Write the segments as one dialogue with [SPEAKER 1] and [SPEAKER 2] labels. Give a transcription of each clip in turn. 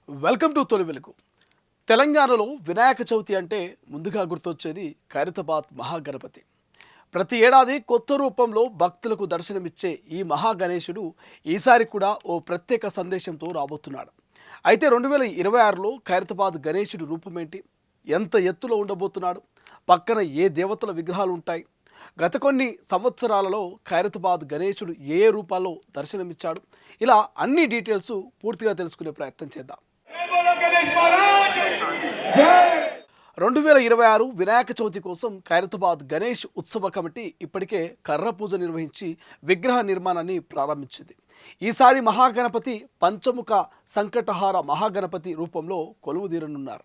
[SPEAKER 1] Welcome to తొలి వెలుగు. తెలంగాణలో వినాయక చవితి అంటే ముందుగా గుర్తొచ్చేది ఖైరతాబాద్ మహాగణపతి. ప్రతి ఏడాది కొత్త రూపంలో భక్తులకు దర్శనమిచ్చే ఈ మహాగణేశుడు ఈసారి కూడా ఓ ప్రత్యేక సందేశంతో రాబోతున్నాడు. అయితే 2026లో ఖైరతాబాద్ గణేశుడి రూపమేంటి, ఎంత ఎత్తులో ఉండబోతున్నాడు, పక్కన ఏ దేవతల విగ్రహాలు ఉంటాయి, గత కొన్ని సంవత్సరాలలో ఖైరతాబాద్ గణేశుడు ఏ రూపాల్లో దర్శనమిచ్చాడు, ఇలా అన్ని డీటెయిల్స్ పూర్తిగా తెలుసుకునే ప్రయత్నం చేద్దాం. 2026 వినాయక చవితి కోసం ఖైరతాబాద్ గణేష్ ఉత్సవ కమిటీ ఇప్పటికే కర్ర పూజ నిర్వహించి విగ్రహ నిర్మాణాన్ని ప్రారంభించింది. ఈసారి మహాగణపతి పంచముఖ సంకటహార మహాగణపతి రూపంలో కొలువుదీరనున్నారు.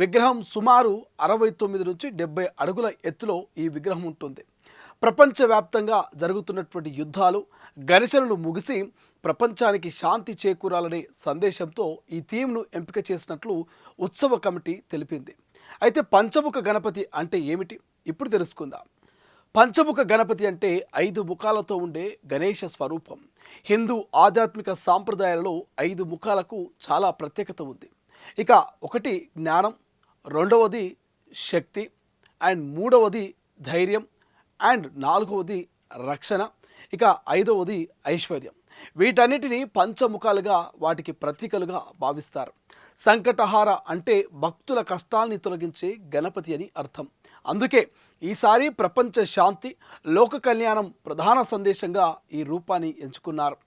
[SPEAKER 1] విగ్రహం సుమారు 69 నుంచి 70 అడుగుల ఎత్తులో ఈ విగ్రహం ఉంటుంది. ప్రపంచవ్యాప్తంగా జరుగుతున్నటువంటి యుద్ధాలు, ఘర్షణలు ముగిసి ప్రపంచానికి శాంతి చేకూరాలనే సందేశంతో ఈ థీమ్ను ఎంపిక చేసినట్లు ఉత్సవ కమిటీ తెలిపింది. అయితే పంచముఖ గణపతి అంటే ఏమిటి ఇప్పుడు తెలుసుకుందాం. పంచముఖ గణపతి అంటే 5 ముఖాలతో ఉండే గణేశ స్వరూపం. హిందూ ఆధ్యాత్మిక సాంప్రదాయాలలో 5 ముఖాలకు చాలా ప్రత్యేకత ఉంది. ఇక ఒకటి జ్ఞానం, రెండవది శక్తి, అండ్ మూడవది ధైర్యం, అండ్ నాలుగవది రక్షణ, ఇక ఐదవది ఐశ్వర్యం. వీటన్నిటిని పంచముఖాలుగా, వాటికి ప్రతీకలుగా భావిస్తారు. సంకటహార అంటే భక్తుల కష్టాల్ని తొలగించే గణపతి అని అర్థం. అందుకే ఈసారి ప్రపంచ శాంతి, లోక కళ్యాణం ప్రధాన సందేశంగా ఈ రూపాన్ని ఎంచుకున్నారు.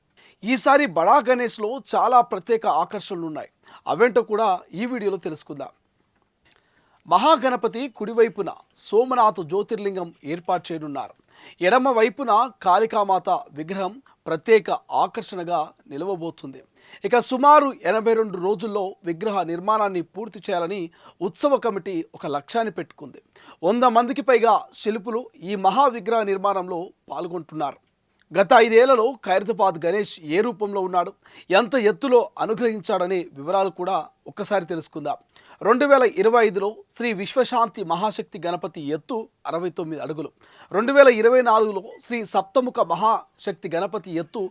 [SPEAKER 1] ఈసారి బడా గణేష్లో చాలా ప్రత్యేక ఆకర్షణలు ఉన్నాయి. అవేంటో కూడా ఈ వీడియోలో తెలుసుకుందాం. మహాగణపతి కుడివైపున సోమనాథ జ్యోతిర్లింగం ఏర్పాటు చేయనున్నారు. ఎడమ వైపున కాళికామాత విగ్రహం ప్రత్యేక ఆకర్షణగా నిలవబోతుంది. ఇక సుమారు 82 రోజుల్లో విగ్రహ నిర్మాణాన్ని పూర్తి చేయాలని ఉత్సవ కమిటీ ఒక లక్ష్యాన్ని పెట్టుకుంది. 100 మందికి పైగా శిల్పులు ఈ మహా విగ్రహ నిర్మాణంలో పాల్గొంటున్నారు. గత 5 ఏళ్లలో ఖైరతాబాద్ గణేష్ ఏ రూపంలో ఉన్నాడు, ఎంత ఎత్తులో అనుగ్రహించాడనే వివరాలు కూడా ఒక్కసారి తెలుసుకుందాం. 2025లో శ్రీ విశ్వశాంతి మహాశక్తి గణపతి ఎత్తు 69 అడుగులు, 2024లో శ్రీ సప్తముఖ మహాశక్తి గణపతి ఎత్తు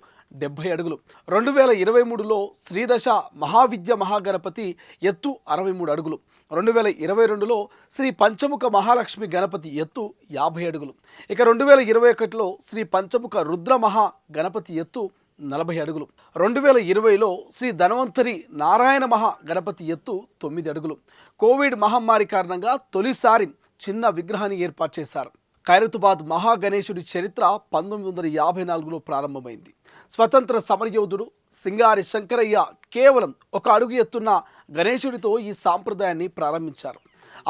[SPEAKER 1] 70 అడుగులు, 2023లో శ్రీదశ మహావిద్య మహాగణపతి ఎత్తు 63 అడుగులు, 2022లో శ్రీ పంచముఖ మహాలక్ష్మి గణపతి ఎత్తు 50 అడుగులు, ఇక 2021లో శ్రీ పంచముఖ రుద్ర మహా గణపతి ఎత్తు 40 అడుగులు, 2020లో శ్రీ ధన్వంతరి నారాయణ మహా గణపతి ఎత్తు 9 అడుగులు. కోవిడ్ మహమ్మారి కారణంగా తొలిసారి చిన్న విగ్రహాన్ని ఏర్పాటు చేశారు. ఖైరతాబాద్ మహాగణేశుడి చరిత్ర 1954లో ప్రారంభమైంది. స్వతంత్ర సమరయోధుడు సింగారి శంకరయ్య కేవలం 1 అడుగు ఎత్తున్న గణేశుడితో ఈ సాంప్రదాయాన్ని ప్రారంభించారు.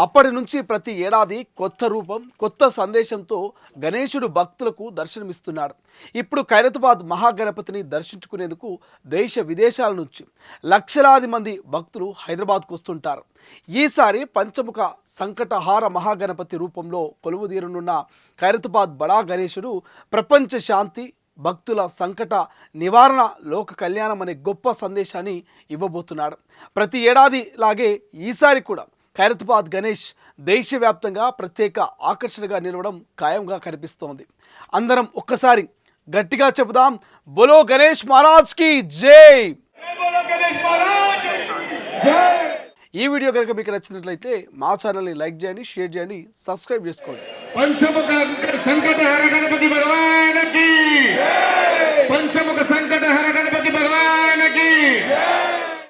[SPEAKER 1] అప్పటి నుంచి ప్రతి ఏడాది కొత్త రూపం, కొత్త సందేశంతో గణేశుడు భక్తులకు దర్శనమిస్తున్నాడు. ఇప్పుడు ఖైరతాబాద్ మహాగణపతిని దర్శించుకునేందుకు దేశ విదేశాల నుంచి లక్షలాది మంది భక్తులు హైదరాబాద్కు వస్తుంటారు. ఈసారి పంచముఖ సంకటహార మహాగణపతి రూపంలో కొలువుదీరనున్న ఖైరతాబాద్ బడా గణేశుడు ప్రపంచ శాంతి, భక్తుల సంకట నివారణ, లోక కళ్యాణం అనే గొప్ప సందేశాన్ని ఇవ్వబోతున్నాడు. ప్రతి ఏడాది లాగే ఈసారి కూడా ఖైరతాబాద్ గణేష్ దేశవ్యాప్తంగా ప్రత్యేక ఆకర్షణగా నిలవడం ఖాయంగా కనిపిస్తోంది. అందరం ఒక్కసారి గట్టిగా చెబుదాం, బోలో గణేష్ మహారాజ్ కి జై. ఈ వీడియో కనుక మీకు నచ్చినట్లయితే మా ఛానల్ని లైక్ చేయండి, షేర్ చేయండి, సబ్స్క్రైబ్ చేసుకోండి.
[SPEAKER 2] పంచముఖ సంకటహర గణపతి భగవానికి, పంచముఖ సంకటహర